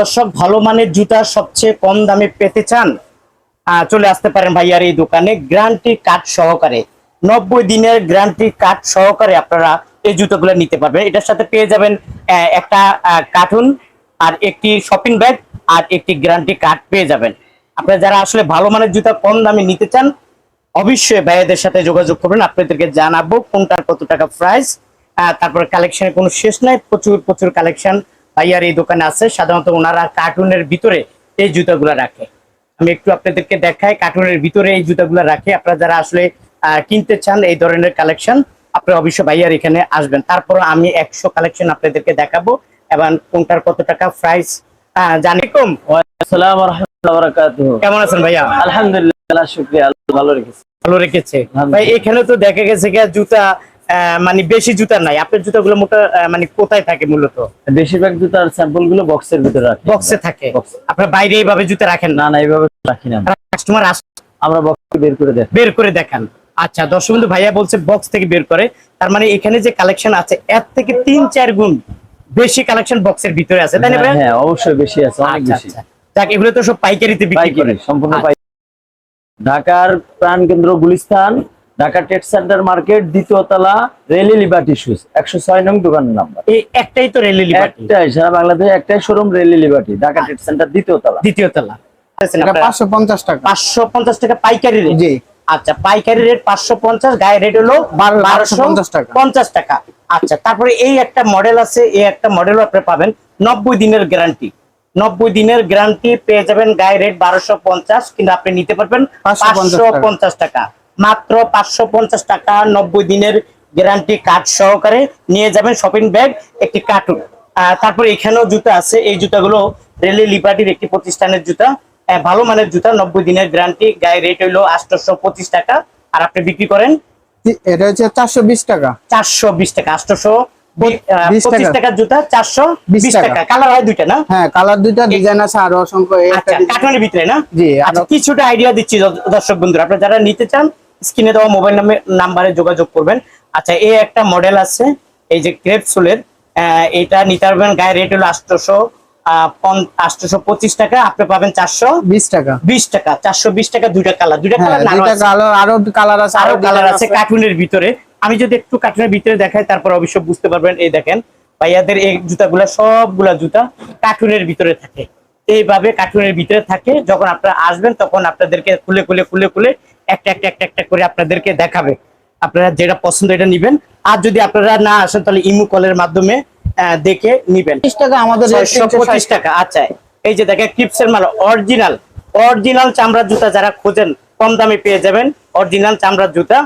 দর্শক, ভালো মানের জুতা সবচেয়ে কম দামে পেতে চান? চলে আসতে পারেন ভাইয়ার এই দোকানে। গ্যারান্টি কার্ড সহকারে 90 দিনের গ্যারান্টি কার্ড সহকারে আপনারা এই জুতাগুলো নিতে পারবেন। এটার সাথে পেয়ে যাবেন একটা কার্টুন, আর একটি শপিং ব্যাগ, আর একটি গ্যারান্টি কার্ড পেয়ে যাবেন। আপনারা যারা আসলে ভালো মানের জুতা কম দামে নিতে চান, অবশ্যই ভাইয়াদের সাথে যোগাযোগ করবেন। আপনাদেরকে জানাবো কোনটার কত টাকা প্রাইস। তারপরে কালেকশনের কোনো শেষ নাই, প্রচুর প্রচুর কালেকশন ভাইয়ার এই দোকানে আছে। সাধারণত ওনারা কার্টুনের ভিতরে এই জুতাগুলো রাখে। আমি একটু আপনাদেরকে দেখাই, কার্টুনের ভিতরে এই জুতাগুলো রাখে। আপনারা যারা আসলে কিনতে চান এই ধরনের কালেকশন, আপনারা অবশ্যই ভাইয়ার এখানে আসবেন। তারপর আমি 100 কালেকশন আপনাদেরকে দেখাবো এবং কোনটার কত টাকা প্রাইস জানিকুম। আসসালামু আলাইকুম ওয়া রাহমাতুল্লাহি ওয়া বারাকাতুহু। কেমন আছেন ভাইয়া? আলহামদুলিল্লাহ, শুকরিয়া, আল্লাহ ভালো রেখেছে। ভালো রেখেছে ভাই। এখানে তো দেখা গেছে জুতা মানে বেশি জুতা নাই। আপনার জুতাগুলো মোটা মানে কোথায় থাকে মূলত? বেশিরভাগ জুতার স্যাম্পল গুলো বক্সের ভিতরে রাখি। বক্সে থাকে? আপনার বাইরে এইভাবে জুতা রাখেন না? না, এইভাবে রাখি না। কাস্টমার আমরা বক্স বের করে দেখান। আচ্ছা দর্শক বন্ধু, ভাইয়া বলছে বক্স থেকে বের করে। তার মানে এখানে যে কালেকশন আছে এর থেকে 3-4 গুণ বেশি কালেকশন বক্সের ভিতরে আছে, তাই না ভাই? হ্যাঁ, অবশ্যই বেশি আছে, অনেক বেশি। যাক, এগুলো তো সব পাইকারিতে বিক্রি করে? সম্পূর্ণ পাইকারি। ঢাকার প্রাণকেন্দ্র Gulistan, Dhaka Trade centre market, দ্বিতীয় তলা, রেলি লিবার্টি শুজ, 106 নং দোকানের নাম্বার। এই একটাই তো রেলি লিবার্টি? একটাই, সারা বাংলাদেশে একটাই showroom, Rally Liberty, Dhaka Trade Center দ্বিতীয় তলা। দ্বিতীয় তলা। এটা 550 টাকা। 550 টাকা পাইকারি রেট? জি। আচ্ছা, পাইকারি রেট 550, গায়ে রেট হলো 1250 টাকা। 50 টাকা। আচ্ছা, তারপরে এই একটা মডেল আছে, এই একটা মডেলও আপনি পাবেন 90 দিনের গ্যারান্টি। 90 দিনের গ্যারান্টি পেয়ে যাবেন, গায়ে রেট 1250, কিন্তু আপনি নিতে পারবেন 550 টাকা। মাত্র 550 টাকা 90 দিনের গ্যারান্টি কার্ড সহকারে নিয়ে যাবেন শপিং ব্যাগ, একটি কার্টুন। তারপরে এখানেও জুতা আছে। এই জুতাগুলো রেলি লিবার্টির একটি প্রতিষ্ঠানের জুতা, ভালো মানের জুতা, 90 দিনের গ্যারান্টি, গায়ে রেট হইলো 825 টাকা। আর আপনি বিক্রি করেন এটা হচ্ছে 420 টাকা। 420 টাকা। 825 টাকার জুতা 420 টাকা। কালার হয় দুইটা না? হ্যাঁ, কালার দুইটা, ডিজাইন আছে আরো অসংখ্য। আচ্ছা, কার্টুনের ভিতরে না? জি। আচ্ছা, কিছুটা আইডিয়া দিচ্ছি দর্শক বন্ধুরা, আপনারা যারা নিতে চান স্ক্রিনে দেওয়া মোবাইল নাম্বারে যোগাযোগ করবেন। আচ্ছা, এই একটা মডেল আছে, এই যে ক্রেপ সোলের, এটা নিতে পারবেন, গায়ে রেট হলো 825 টাকা। আপনি পাবেন 420 টাকা। 420 টাকা। দুইটা কালার, আরো কালার আছে, আরো কালার আছে কার্টুনের ভিতরে। আমি যদি একটু কার্টুনের ভিতরে দেখাই, তারপর অবশ্যই বুঝতে পারবেন। এই দেখেন ভাইয়াদের এই জুতাগুলা, সবগুলা জুতা কার্টুনের ভিতরে থাকে। এইভাবে কার্টুনের ভিতরে থাকে। যখন আপনারা আসবেন তখন আপনাদেরকে খুলে খুলে খুলে খুলে একটা একটা একটা একটা করে আপনাদেরকে দেখাবে। আপনারা যেটা পছন্দ এটা নিবেন। আর যদি আপনারা না আসেন তাহলে ইমো কলের মাধ্যমে দেখে নিবেন। 30 টাকা আমাদের, 625 টাকা। আচ্ছা, এই যে দেখেন ক্লিপসের মাল, অরিজিনাল চামড়ার জুতা যারা খোঁজেন কম দামে পেয়ে যাবেন। অরিজিনাল চামড়ার জুতা,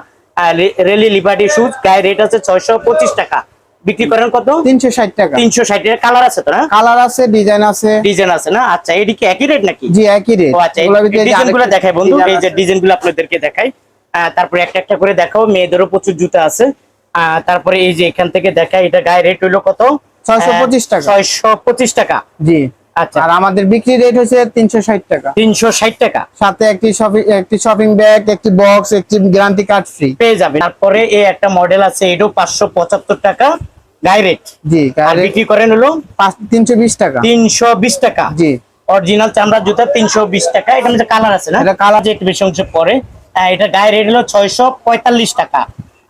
রেলি লিবার্টি শুজ, গায়ে রেট আছে 625 টাকা। বিক্রি করেন কত? 360 টাকা। 360 টাকা। কালার আছে তো না? কালার আছে, ডিজাইন আছে। ডিজাইন আছে না? আচ্ছা, এটি কি একই রেট নাকি? জি, একই রেট। ও আচ্ছা, ডিজাইনগুলো দেখাই বন্ধু। এই যে ডিজাইনগুলো আপনাদেরকে দেখাই। তারপরে একটা একটা করে দেখাও। মেয়েদেরও প্রচুর জুতা আছে। তারপরে এই যে এখান থেকে দেখাই, এটা গায়ে রেট হইলো কত? 625 টাকা। 625 টাকা। জি। আচ্ছা, আর আমাদের বিক্রি রেট হচ্ছে 360 টাকা। 360 টাকা। সাথে একটি শপিং ব্যাগ, একটি বক্স, একটি গ্যারান্টি কার্ড ফ্রি পেয়ে যাবেন। তারপরে এই একটা মডেল আছে, এটাও 575 টাকা গায়ে রেট। জি। আর বিক্রি করেন হলো 320 টাকা। 320 টাকা। জি। অরিজিনাল চামড়ার জুতা 320 টাকা। এখানে যে কালার আছে না? এটা কালার যে একটু বেশি অংশ পরে। এটা গায়ে রেট হলো 645 টাকা।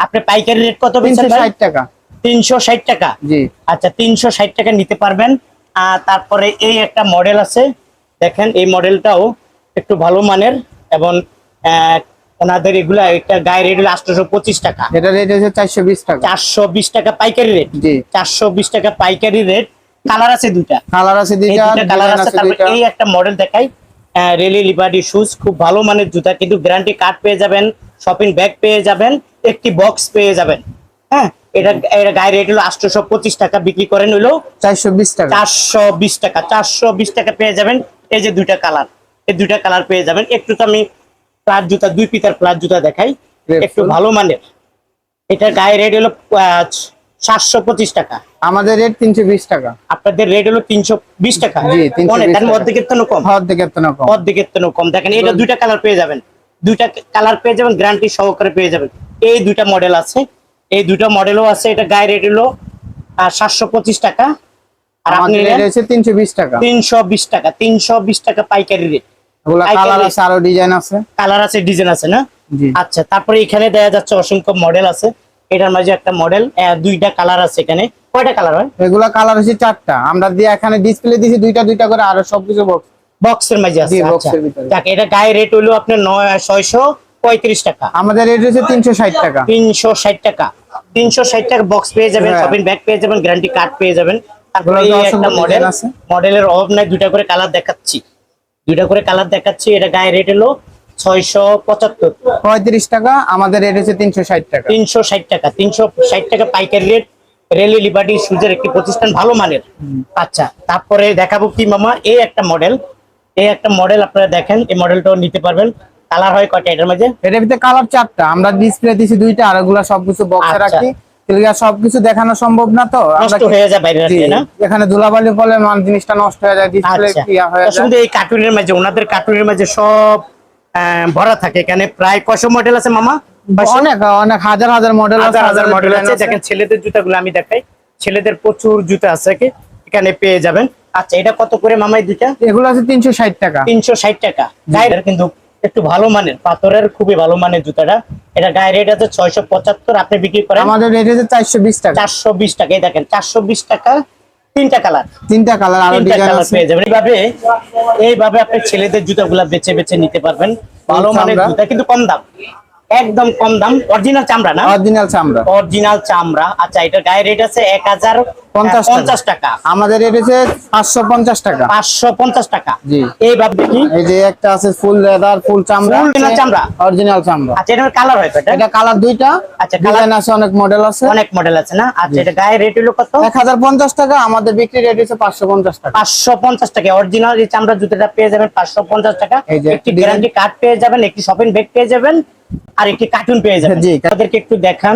আপনি পাইকারি রেট কত? 360 টাকা। 360 টাকা। জি। আচ্ছা, 360 টাকা নিতে পারবেন। তারপরে এই একটা মডেল আছে, দেখেন এই মডেলটাও একটু ভালো মানের, এবং ওনাদের এগুলা একটা গায়ে রেট হলো 825 টাকা। এটা রেট হচ্ছে 420 টাকা। 420 টাকা পাইকারি রেট। জি। 420 টাকা পাইকারি রেট। কালার আছে দুইটা। কালার আছে দুইটা, কালার ডিজাইন আছে। আছে তারপর দুইটা। এই একটা মডেল দেখাই, রেলি লিবার্টি শুজ, খুব ভালো মানের জুতা, কিন্তু গ্যারান্টি কার্ড পেয়ে যাবেন, শপিং ব্যাগ পেয়ে যাবেন, একটি বক্স পেয়ে যাবেন। হ্যাঁ, এটা গায়ে রেট হলো 825 টাকা। বিক্রি করেন হলো 420 টাকা। 420 টাকা। 420 টাকা পেয়ে যাবেন। এই যে দুইটা কালার, এই দুইটা কালার পেয়ে যাবেন। একটু তো আমি ফ্ল্যাট জুতা, 2 পিতার ফ্ল্যাট জুতা দেখাই, একটু ভালো মানের। এটার গায়ে রেট হলো 725 টাকা। আমাদের রেট 320 টাকা। আপনাদের রেট হলো 320 টাকা। জি, 320 তার টাকা। অর্ধেকের তো কম। অর্ধেকের তো কম। অর্ধেকের তো কম। দেখেন এটা দুইটা কালার পেয়ে যাবেন, দুইটা কালার পেয়ে যাবেন, গ্যারান্টি সহকারে পেয়ে যাবেন। এই দুইটা মডেল আছে, এই দুইটা মডেলও আছে। এটা গায়ে রেট হলো 725 টাকা। আর আপনি আমাদের রেট হচ্ছে 320 টাকা। 320 টাকা, 320 টাকা পাইকারি রেট। এগুলা কালার আছে, আরো ডিজাইন আছে। কালার আছে, ডিজাইন আছে না? জি। আচ্ছা, তারপরে এখানে দেখা যাচ্ছে অসংখ্য মডেল আছে। এটার মাঝে একটা মডেল, দুইটা কালার আছে এখানে। কয়টা কালার হয়? এগুলা কালার হচ্ছে 4টা। আমরা দিয়ে এখানে ডিসপ্লে দিছি দুইটা দুইটা করে, আর সবকিছু বক্স। বক্সের মাঝে আছে। জি, আচ্ছা, বক্সের ভিতরে। যাক, এটা গায়ে রেট হলো আপনার 635 টাকা। আমাদের রেট হচ্ছে 360 টাকা। 360 টাকা, 360 টাকা বক্স পেয়ে যাবেন, হ্যাঁ। শপিং ব্যাগ পেয়ে যাবেন, গ্যারান্টি কার্ড পেয়ে যাবেন। তারপরে এই এগুলোতে একটা অসংখ্য মডেল, ডিজাইন আছে। মডেলের অভাব নাই, দুইটা করে কালার দেখাচ্ছি, দুইটা করে কালার দেখাচ্ছি। এটা গায়ে রেট হলো 675, 35 টাকা। আমাদের রেট হচ্ছে 360 টাকা। 360 টাকা, 360 টাকা পাইকারি রেট। রেলি লিবার্টি সুজের একটি প্রতিষ্ঠান, ভালো মানের। আচ্ছা, তারপরে দেখাবো কি মামা, এই একটা মডেল, এই একটা মডেল আপনারা দেখেন, এই মডেলটাও নিতে পারবেন। কালার হয় কয়টা এটার মাঝে? এটার ভিতরে কালার 4টা। আমরা ডিসপ্লে দিছি দুইটা, আর এগুলা সবকিছু বক্সে আচ্ছা। রাখি। এগুলা সবকিছু দেখানো সম্ভব না, তো আমরা নষ্ট হয়ে যায় বাইরে জি, রাখলে, না? এখানে ধুলাবালি পড়লে মান জিনিসটা নষ্ট হয়ে যায়, ডিসপ্লে আচ্ছা, ক্লিয়ার হয়ে তার যায়। সঙ্গে এই কার্টুনের মাঝে, ওনাদের কার্টুনের মাঝে সব ভরা থাকে। এখানে প্রায় কয়শো মডেল আছে মামা? অনেক অনেক হাজার হাজার মডেল আছে, হাজার হাজার মডেল ডিজাইন আছে। দেখেন ছেলেদের জুতাগুলো আমি দেখাই, ছেলেদের প্রচুর জুতা আছে কি এখানে পেয়ে যাবেন। আচ্ছা, এটা কত করে মামা এই দুইটা? এগুলো আছে 360 টাকা। 360 টাকা। গায়ের কিন্তু একটু ভালো মানের, পাথরের খুবই ভালো মানের জুতাটা। এটা গায়ে রেট আছে 675, আপনি বিক্রি করেন আমাদের রেট হচ্ছে 420 টাকা। 420 টাকা। এই দেখেন 420 টাকা, তিনটা কালার, তিনটা কালার, আরো তিনটা ডিজাইন কালার আছে। পেয়ে যাবেন। এইভাবে আপনি ছেলেদের জুতাগুলা বেছে বেছে নিতে পারবেন। ভালো মানের চামড়া। জুতা, কিন্তু কম দাম, একদম কম দাম। অরিজিনাল চামড়া না? অরিজিনাল চামড়া। অরিজিনাল চামড়া। আচ্ছা, এটার গায়ে রেট আছে 1050 টাকা। আমাদের রেট হচ্ছে 550 টাকা। 550 টাকা। জি। এইভাবে দেখি, এই যে একটা আছে ফুল লেদার, ফুল চামড়া, Full চামড়া? অরিজিনাল চামড়া। আচ্ছা, এটার কালার হয় কয়টা? এটা কালার দুইটা। আচ্ছা, ডিজাইন আছে, অনেক মডেল আছে। অনেক মডেল আছে না? আচ্ছা, এটা গায়ে রেট হলো কত? 1050 টাকা। আমাদের বিক্রি রেট হচ্ছে 550 টাকা। 550 টাকা। অরিজিনাল এই চামড়ার জুতোটা পেয়ে যাবেন 550 টাকা। এই যে একটি design। গ্যারান্টি কার্ড পেয়ে যাবেন, একটি শপিং ব্যাগ পেয়ে যাবেন, আর একটি কার্টুন পেয়ে যাবেন। জি। তাদেরকে একটু দেখান,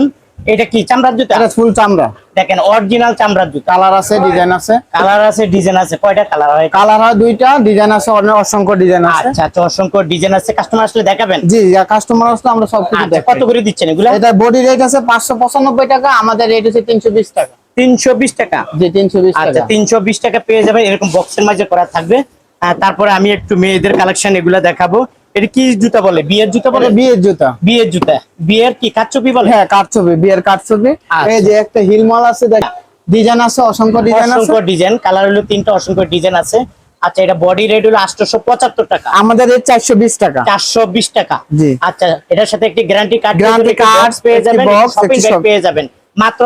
এটা কি চামড়ার জুতা? এটা ফুল চামড়া। দেখেন, অরিজিনাল চামড়ার জুতা। কালার আছে, ডিজাইন আছে। কালার আছে, ডিজাইন আছে। কয়টা কালার হয়? কালার হয় দুইটা, ডিজাইন আছে অনেক, অসংখ্য ডিজাইন আছে। আচ্ছা আচ্ছা, অসংখ্য ডিজাইন আছে। কাস্টমার আসলে দেখাবেন? জি, কাস্টমার আসলে আমরা সবকিছু আচ্ছা, দেখাই। কত করে দিচ্ছেন এগুলা? এটা বডি রেট আছে 595 টাকা। আমাদের রেট হচ্ছে 320 টাকা। 320 টাকা। জি, 320 আচ্ছা, টাকা। 320 টাকা পেয়ে যাবেন, এরকম বক্সের মাঝে করা থাকবে। তারপরে আমি একটু মেয়েদের কালেকশন এগুলা দেখাবো। এটা কি জুতা বলে? বিয়ের জুতা বলে? এটা বিয়ের জুতা। বিয়ের জুতা। বিয়ের কি কাটচুপি বলে? হ্যাঁ, কাটছবি, বিয়ের কাটছবি। আচ্ছা। এই যে একটা হিলমাল আছে, দেখ ডিজাইন আছে, অসংখ্য ডিজাইন আছে। অসংখ্য ডিজাইন, কালার হলো তিনটা, অসংখ্য ডিজাইন আছে। আচ্ছা, এটা বডি রেট হলো 875 টাকা। আমাদের রেট 420 টাকা। 420 টাকা। জি। আচ্ছা, এটার সাথে একটি গ্যারান্টি কার্ড, Guarantee card, পেয়ে একটি যাবেন, box, শপিং একটি ব্যাগ shop- পেয়ে যাবেন মাত্র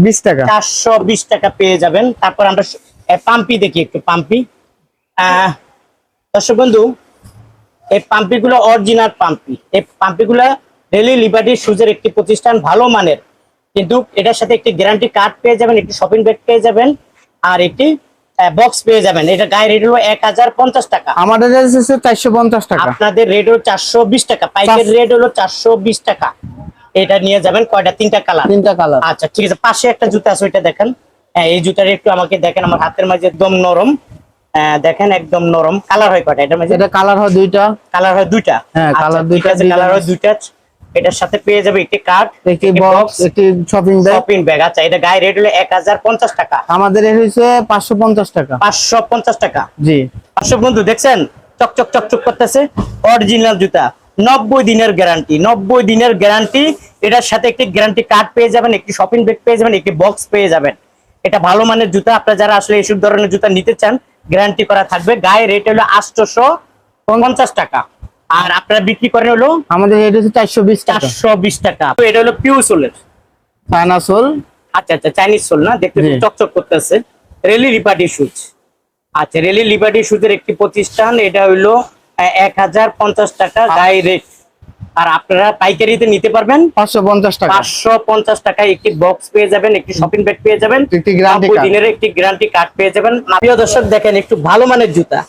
20 টাকা। 420 টাকা পেয়ে যাবেন। তারপর আমরা পাম্পি দেখি, একটু পাম্পি। দর্শক বন্ধু, এই পাম্পি গুলো অরিজিনাল পাম্পি। এই পাম্পি গুলা রেলি লিবার্টি সুজের একটি প্রতিষ্ঠান, ভালো মানের। কিন্তু এটার সাথে একটি গ্যারান্টি কার্ড পেয়ে যাবেন, একটি শপিং ব্যাগ পেয়ে যাবেন, আর একটি বক্স পেয়ে যাবেন। এটা গায়ে রেট হলো 1050 টাকা। আমাদের রেট হচ্ছে 450 টাকা। আপনাদের রেট হলো 420 টাকা। পাইকারি রেট হলো 420 টাকা। এটা নিয়ে যাবেন। কয়টা? তিনটা কালার। তিনটা কালার। আচ্ছা, ঠিক আছে। পাশে একটা জুতা আছে, ওইটা দেখেন। হ্যাঁ, এই জুতাটা একটু আমাকে দেখেন, আমার হাতের মাঝে একদম নরম। দেখেন, একদম নরম। কালার হয় কয়টা এটার মাঝে? এটা কালার হয় দুইটা। কালার হয় দুইটা। হ্যাঁ, কালার দুইটা, কালার হয় দুইটা। এটার সাথে পেয়ে যাবে একটি কার্ড, একটি বক্স, একটি শপিং ব্যাগ। Shopping bag. আচ্ছা, এটা গায়ে রেট হলো 1050 টাকা। আমাদের রেট হচ্ছে 550 টাকা। 550 টাকা। জি। দর্শক বন্ধু, দেখছেন চকচক চকচক করতেছে, অরিজিনাল জুতা, 90 দিনের গ্যারান্টি। 90 দিনের গ্যারান্টি। এটার সাথে একটি গ্যারান্টি কার্ড পেয়ে যাবেন, একটি শপিং ব্যাগ পেয়ে যাবেন, একটি বক্স পেয়ে যাবেন। এটা ভালো মানের জুতা। আপনারা যারা আসলে এইসব ধরনের জুতা নিতে চান, গ্যারান্টি করা থাকবে। গায়ে রেট হলো 850 টাকা। আর আপনারা বিক্রি করেন হলো আমাদের রেট হচ্ছে 420 টাকা। 420 টাকা। তো এটা হলো পিউ সোলের। China soul. আচ্ছা আচ্ছা, চাইনিজ সোল না? দেখতে খুব জি। চকচক করতেছে। Rally Liberty shoes. আচ্ছা, রেলি লিবার্টি শুজের একটি প্রতিষ্ঠান। এটা হইলো 1050 টাকা গায়ে রেট। আর আপনারা পাইকারিতে নিতে পারবেন 550 টাকা। 550 টাকায় একটি বক্স পেয়ে যাবেন, একটি শপিং ব্যাগ পেয়ে যাবেন, একটি guarantee 90 card। দিনের একটি গ্যারান্টি কার্ড পেয়ে যাবেন। প্রিয় দর্শক, দেখেন একটু ভালো মানের জুতা,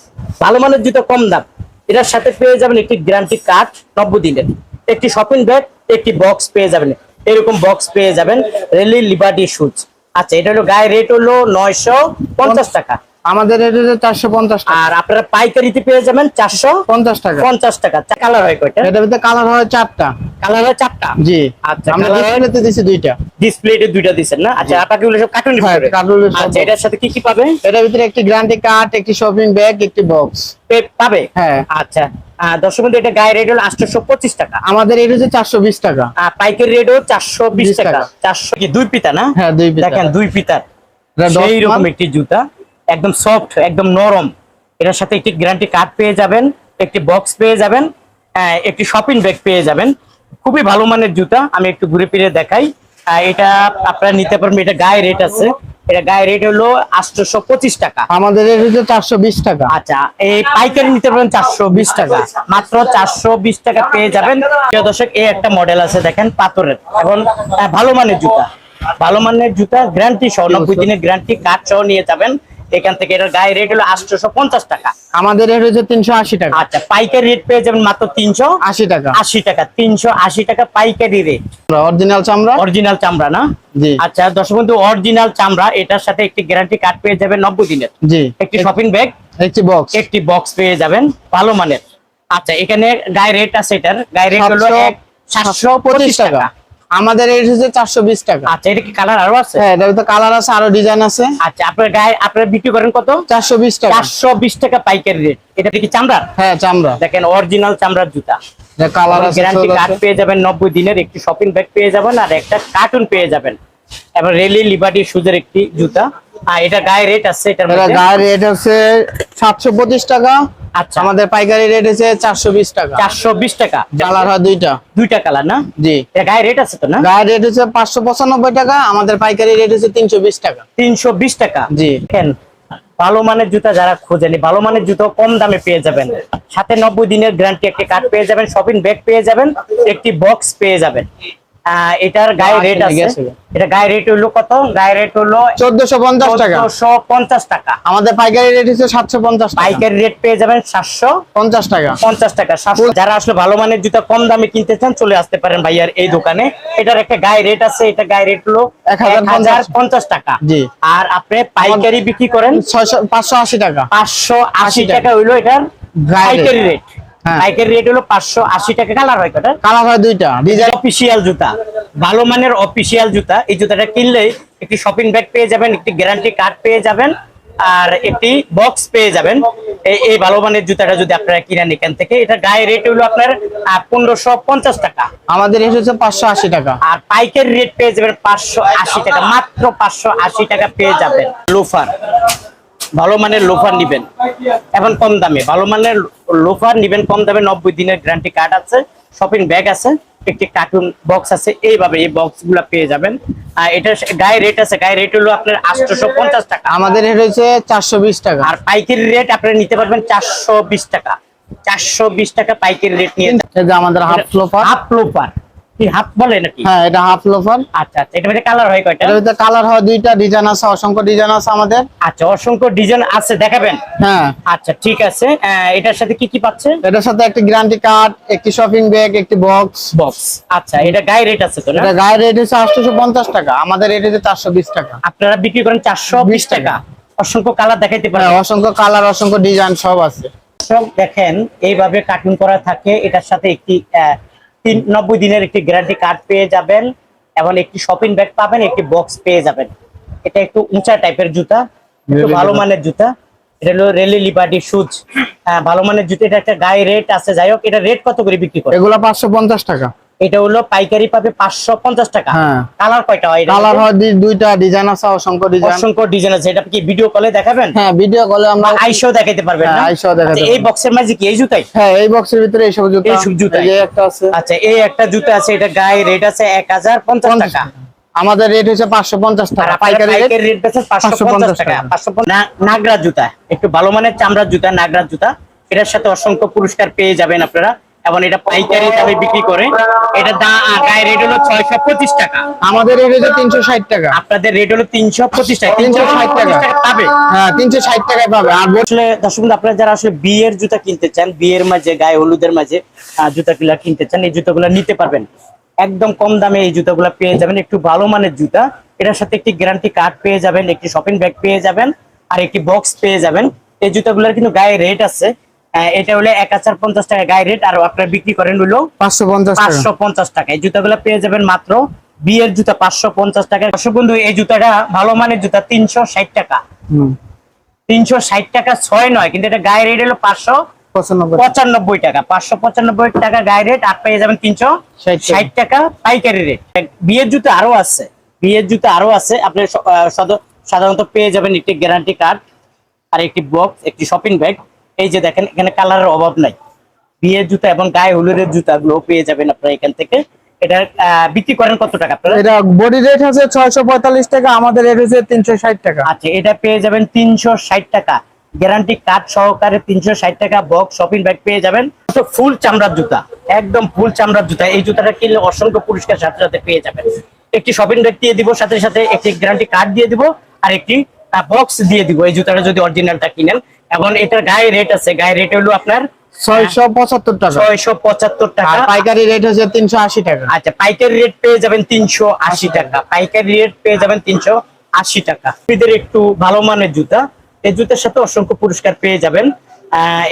ভালো মানের জুতা কম দাম। এটার সাথে পেয়ে যাবেন একটি গ্যারান্টি কার্ড 90 দিনের, একটি শপিং ব্যাগ, একটি বক্স পেয়ে যাবেন। এরকম বক্স পেয়ে যাবেন রেলি লিবার্টি শুজ। আচ্ছা, এটা হলো গায়ে রেট হলো 950 টাকা। আমাদের রেট হচ্ছে 450 টাকা। আর আপনারা পাইকারিতে পেয়ে যাবেন 50 টাকা। 450 টাকা। কালার হয় কয়টা? এটার ভিতরে কালার হয় 4টা। কালার হয় 4টা। জি আচ্ছা, আমরা colour হয়- ডিসপ্লেতে দিছি 2টা। ডিসপ্লেতে 2টা দিবেন না? আচ্ছা, আর বাকিগুলো সব কার্টুনের হ্যাঁ, ভিতরে। কার্টুনের সব আচ্ছা, box। এটার সাথে কি কি পাবে? এটার ভিতরে একটি গ্যারান্টি কার্ড, একটি শপিং ব্যাগ, একটি বক্স পাবে? হ্যাঁ। আচ্ছা, দর্শক বন্ধু, এটা গায়ে রেট হলো 825 টাকা। আমাদের রেট হচ্ছে 420 টাকা। পাইকারি রেটও 420 20 টাকা। টাকা। 400 কি 2 পিতা না? হ্যাঁ, 2 পিতা। দেখেন 2 পিতার এটা 10 সেই রকম মাল। একটি জুতা, একদম সফট, একদম নরম। এটার সাথে একটি গ্যারান্টি কার্ড পেয়ে যাবেন, একটি বক্স পেয়ে যাবেন, একটি শপিং ব্যাগ পেয়ে যাবেন। খুবই ভালো মানের জুতা। আমি একটু ঘুরে ফিরে দেখাই। এটা আপনারা নিতে পারবেন। এটা গায়ে রেট আছে, এটা গায়ে রেট হলো 825 টাকা। আমাদের রেট হচ্ছে 420 টাকা। আচ্ছা, এই পাইকারি নিতে পারবেন 420 টাকা, মাত্র 420 টাকা পেয়ে যাবেন। প্রিয় দর্শক, এই একটা মডেল আছে দেখেন পাথরের, এখন ভালো মানের জুতা, ভালো মানের জুতা, গ্যারান্টি সহ 90 দিনের গ্যারান্টি কার্ড সহ নিয়ে যাবেন এখান থেকে। এটার গায়ে রেট হলো 850 টাকা। আমাদের রেট হচ্ছে 380 টাকা। আচ্ছা, পাইকারি রেট পেয়ে যাবেন মাত্র 80 টাকা। 380 টাকা। 380 টাকা পাইকারি রেট। অরিজিনাল চামড়া। অরিজিনাল চামড়া না? জি। আচ্ছা দর্শক বন্ধু, অরিজিনাল চামড়া, এটার সাথে একটি গ্যারান্টি কার্ড পেয়ে যাবেন 90 দিনের, জি। একটি শপিং ব্যাগ, একটি বক্স। একটি বক্স পেয়ে যাবেন ভালো মানের। আচ্ছা, এখানে গায়ে রেট আছে, এটার গায়ে রেট হলো 725 টাকা। আমাদের রেট হচ্ছে 420 টাকা। আচ্ছা, এটা কি কালার আরো আছে? হ্যাঁ, এটার ভিতরে কালার আছে, আরো ডিজাইন আছে। আচ্ছা, আপনার গায়ে আপনারা বিক্রি করেন কত? 420 টাকা। 420 টাকা পাইকারি রেট। এটা কি চামড়ার? হ্যাঁ, চামড়া। দেখেন অরিজিনাল চামড়ার জুতা। কালার আছে, গ্যারান্টি সব কার্ড আছে। পেয়ে যাবেন 90 দিনের, একটি শপিং ব্যাগ পেয়ে যাবেন, আর একটা কার্টুন পেয়ে যাবেন। এবার রেলি লিবার্টি শুজের একটি জুতা। আর এটা গায়ে রেট আছে, এটার এটা মধ্যে গায়ের রেট হচ্ছে 725 টাকা। আচ্ছা, আমাদের পাইকারি রেট হচ্ছে 420 টাকা। 420 টাকা। কালার হয় 2টা। দুইটা কালার না? জি। এটা গায়ে রেট আছে তো না? গায়ের রেট হচ্ছে 595 টাকা। আমাদের পাইকারি রেট হচ্ছে 320 টাকা। 320 টাকা। জি। দেখেন, ভালো মানের জুতা যারা খোঁজেন, ভালো মানের জুতো কম দামে পেয়ে যাবেন। সাথে 90 দিনের গ্যারান্টি, একটি কার্ড পেয়ে যাবেন, শপিং ব্যাগ পেয়ে যাবেন, একটি বক্স পেয়ে যাবেন। এটার গায়ে রেট আছে, এটা গায়ে রেট হলো কত? গায়ে রেট হলো 1450 টাকা। 1450 টাকা। আমাদের পাইকারি রেট হচ্ছে 750 টাকা। পাইকারি রেট পেয়ে যাবেন 750 টাকা। 50 টাকা। 700। যারা আসলে ভালো মানের জুতা কম দামে কিনতে চান, চলে আসতে পারেন ভাইয়ার এই দোকানে। এটার একটা গায়ে রেট আছে, এটা গায়ে রেট হলো 1050 টাকা। জি। আর আপনি পাইকারি বিক্রি করেন 580 টাকা। 580 টাকা হইলো এটার পাইকারি রেট। হ্যাঁ। পাইকারি রেট হলো 580 টাকা। কালার হয় কটা? কালার হয় 2টা। ডিজাইন অফিসিয়াল জুতা, ভালো মানের অফিসিয়াল জুতা। এই জুতাটা কিনলে একটি শপিং ব্যাগ পেয়ে যাবেন, একটি গ্যারান্টি কার্ড পেয়ে যাবেন, আর একটি বক্স পেয়ে যাবেন। এই ভালো মানের জুতাটা যদি আপনারা কিনেন এখান থেকে, এটা গায়ে রেট হলো আপনার 1550 টাকা। আমাদের রেট হচ্ছে 580 টাকা। আর পাইকারি রেট পেয়ে যাবেন 580 টাকা, মাত্র 580 টাকা পেয়ে যাবেন। লোফার, ভালো মানের লোফার নিবেন এখন কম দামে, ভালো মানের লোফার নিবেন কম দামে। 90 দিনের গ্যারান্টি কার্ড আছে, শপিং ব্যাগ আছে, একটি কার্টুন বক্স আছে। এইভাবে এই বক্স গুলা পেয়ে যাবেন। আর এটা গায়ে রেট আছে, গায়ে রেট হলো আপনার 850 টাকা। আমাদের রেট হচ্ছে 420 টাকা। আর পাইকারি রেট আপনারা নিতে পারবেন 420 টাকা। 420 টাকা পাইকারি রেট নিয়ে। এই যে আমাদের হাফ লোফার। হাফ লোফার কি হাফ বলে নাকি? হ্যাঁ, এটা হাফ লোফার। আচ্ছা আচ্ছা, এটা মধ্যে কালার হয় কয়টা? এর ভিতরে কালার হয় 2টা, ডিজাইন আছে, অসংখ্য ডিজাইন আছে আমাদের। আচ্ছা, অসংখ্য ডিজাইন আছে, দেখাবেন? হ্যাঁ। আচ্ছা, ঠিক আছে। এটার সাথে কি কি পাচ্ছে? এটার সাথে একটি গ্যারান্টি কার্ড, একটি শপিং ব্যাগ, একটি বক্স। বক্স। আচ্ছা, এটা গায়ে রেট আছে তো না? এটা গায়ের রেট হচ্ছে 850 টাকা। আমাদের রেট হচ্ছে 420 টাকা। আপনারা বিক্রি করেন 420 টাকা। অসংখ্য কালার দেখাইতে হ্যাঁ, পারেন। অসংখ্য কালার, অসংখ্য ডিজাইন সব আছে। সব দেখেন এইভাবে কার্টুন করা থাকে। এটার সাথে একটি 90 দিনের একটি গ্যারান্টি কার্ড পেয়ে যাবেন, এবং একটি শপিং ব্যাগ পাবেন, একটি বক্স পেয়ে যাবেন। এটা একটু উঁচা টাইপের জুতা, একটু ভালো মানের জুতা। এটা হলো রেলি লিবার্টি শুজ, ভালো মানের জুতা। এটা একটা গায়ে রেট আছে। যাই হোক, এটা রেট কত করে বিক্রি করে? এগুলা 550 টাকা। এটা হলো পাইকারি পাবে 550 টাকা। হ্যাঁ। কালার কয়টা হয়? কালার হয় 2টা, ডিজাইন আছে, অসংখ্য ডিজাইন। অসংখ্য ডিজাইন আছে। এটা কি ভিডিও কলে দেখাবেন? হ্যাঁ, ভিডিও কলে আমরা আইসো দেখাইতে পারবেন না? হ্যাঁ, আইসাও দেখাতে আচ্ছা, এই পারবো। বক্সের মাঝে কি এই জুতাই? হ্যাঁ, এই বক্সের ভিতরে এইসব জুতা। এইসব জুতা। এই যে একটা আছে। আচ্ছা, এই একটা জুতা আছে, এটা গায়ে রেট আছে 1050 টাকা। আমাদের রেট হচ্ছে 550 আর টাকা। আপনারা পাইকারি রেট পাইকারি রেট বেচেন 550 টাকা। 550 নাগরা জুতা, একটু ভালো মানের চামড়ার জুতা, নাগরা জুতা। এটার সাথে অসংখ্য পুরস্কার পেয়ে যাবেন আপনারা, এবং এটা পাইকারি দামে বিক্রি করে। এটা গায়ে রেট হলো 625 টাকা। আমাদের রেট হচ্ছে 360 টাকা। আপনাদের রেট হলো 325 টাকা। 360 টাকা পাবে। হ্যাঁ, 360 টাকায় পাবে। আর আসলে দর্শক বন্ধু, আপনারা যারা আসলে বিয়ের জুতা কিনতে চান, বিয়ের মাঝে গায়ে হলুদের মাঝে জুতাগুলা কিনতে চান, এই জুতাগুলা নিতে পারবেন একদম কম দামে। এই জুতাগুলা পেয়ে যাবেন, একটু ভালো মানের জুতা। এটার সাথে একটি গ্যারান্টি কার্ড পেয়ে যাবেন, একটি শপিং ব্যাগ পেয়ে যাবেন, আর একটি বক্স পেয়ে যাবেন। এই জুতাগুলোর কিন্তু গায়ে রেট আছে, এটা হলো 1050 টাকা গায়ে রেট, আর আপনারা বিক্রি করেন হলো 550 টাকা। 550 টাকা। এই জুতাগুলো পেয়ে যাবেন মাত্র বিয়ের জুতা 550 টাকা। দর্শক বন্ধু, এই জুতাটা ভালো মানের জুতা 360 টাকা। 360 টাকা 6 নয়, কিন্তু এটা গায়ে রেট হলো 595 টাকা। 595 টাকা গায়ে রেট, আর পেয়ে যাবেন 360 টাকা পাইকারি রেট। বিয়ের জুতা আরো আছে, বিয়ের জুতা আরো আছে। আপনি সাধারণত পেয়ে যাবেন একটি গ্যারান্টি কার্ড, আর একটি বক্স, একটি শপিং ব্যাগ। এই যে দেখেন, এখানে কালারের অভাব নাই। বিয়ের জুতা এবং গায়ে হলুদের জুতাগুলো পেয়ে যাবেন আপনারা এখান থেকে। এটা বিক্রি করেন কত টাকা আপনারা? এটা বডি রেট আছে 645 টাকা, আমাদের রেট হচ্ছে 360 টাকা। আচ্ছা, এটা পেয়ে যাবেন 360 টাকা গ্যারান্টি কার্ড সহকারে। 360 টাকা বক্স শপিং ব্যাগ পেয়ে যাবেন। ফুল চামড়ার জুতা, একদম ফুল চামড়ার জুতা। এই জুতাটা কিনলে অসংখ্য পুরস্কার সাথে সাথে পেয়ে যাবেন। একটি শপিং ব্যাগ দিয়ে দিব, সাথে সাথে একটি গ্যারান্টি কার্ড দিয়ে দিব, আর একটি বক্স দিয়ে দিব এই জুতাটা যদি অরিজিনালটা কিনেন। এবং এটার গায়ে রেট আছে, গায়ে রেট হলো আপনার 675 টাকা। 675 টাকা। আর পাইকারি রেট হচ্ছে 380 টাকা। আচ্ছা, পাইকারি রেট পেয়ে যাবেন 380 টাকা। পাইকারি রেট পেয়ে যাবেন 380 টাকা। এদের একটু ভালো মানের জুতা, এই জুতার সাথে অসংখ্য পুরস্কার পেয়ে যাবেন।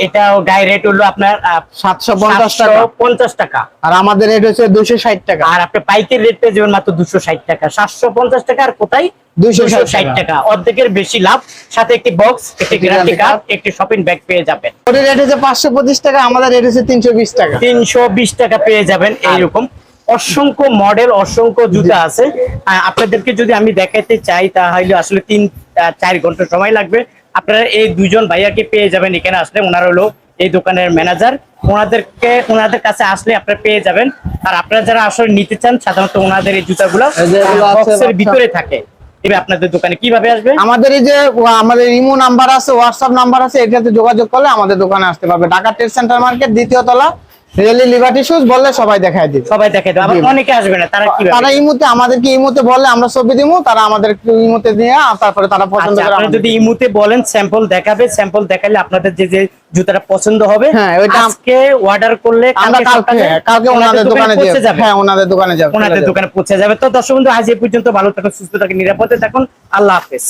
এটা গায়ে রেট হলো আপনার 750 টাকা। আর আমাদের রেট হচ্ছে 260 টাকা। আর আপনি পাইকারি রেট পেয়ে যাবেন মাত্র 260 টাকা। 750 টাকা, আর কোথায় 260 টাকা। অর্ধেকের বেশি লাভ, সাথে একটি বক্স, একটি গ্যারান্টি কার্ড, একটি শপিং ব্যাগ পেয়ে যাবেন। বডি রেট হচ্ছে 525 টাকা, আমাদের রেট হচ্ছে 320 টাকা। 320 টাকা পেয়ে যাবেন। এইরকম অসংখ্য মডেল, অসংখ্য জুতা আছে। আপনাদেরকে যদি আমি দেখাতে চাই তাহলে আসলে 3-4 ঘন্টা সময় লাগবে। আপনারা এই দুইজন ভাইয়াকে পেয়ে যাবেন এখানে আসলে। ওনারা হলো এই দোকানের ম্যানেজার। ওনাদের কাছে আসলে আপনারা পেয়ে যাবেন। আর আপনারা যারা আসলে নিতে চান, সাধারণত ওনাদের এই জুতাগুলো বক্সের ভিতরে থাকে। এবার আপনাদের দোকানে কিভাবে আসবে? আমাদের এই যে আমাদের ইমো নাম্বার আছে, হোয়াটসঅ্যাপ নাম্বার আছে, এটাতে যোগাযোগ করলে আমাদের দোকানে আসতে পারবে। ঢাকা ট্রেড সেন্টার মার্কেট, দ্বিতীয় তলা, রিয়েলি লিবার্টি শুজ বললে সবাই দেখায় দিবে। সবাই দেখাই দেবে। আবার অনেকে আসবে না, তারা কিভাবে? তারা ইমোতে, আমাদেরকে ইমোতে বললে আমরা ছবি দিমু, তারা আমাদের ইমোতে দিয়ে তারপরে তারা পছন্দ আচ্ছা, করে আপনারা যদি ইমুতে বলেন স্যাম্পল দেখাবে, স্যাম্পল দেখালে আপনাদের যে যে জুতাটা পছন্দ হবে, হ্যাঁ, ওইটা আজকে অর্ডার করলে আমরা কালকে ওনাদের দোকানে পৌঁছে যাবে। হ্যাঁ, ওনাদের দোকানে যাবে, ওনাদের দোকানে পৌঁছে যাবে। তো দর্শক বন্ধু, আজ এই পর্যন্ত। ভালো থাকুন, সুস্থ থাকুন, নিরাপদে থাকুন। আল্লাহ হাফেজ।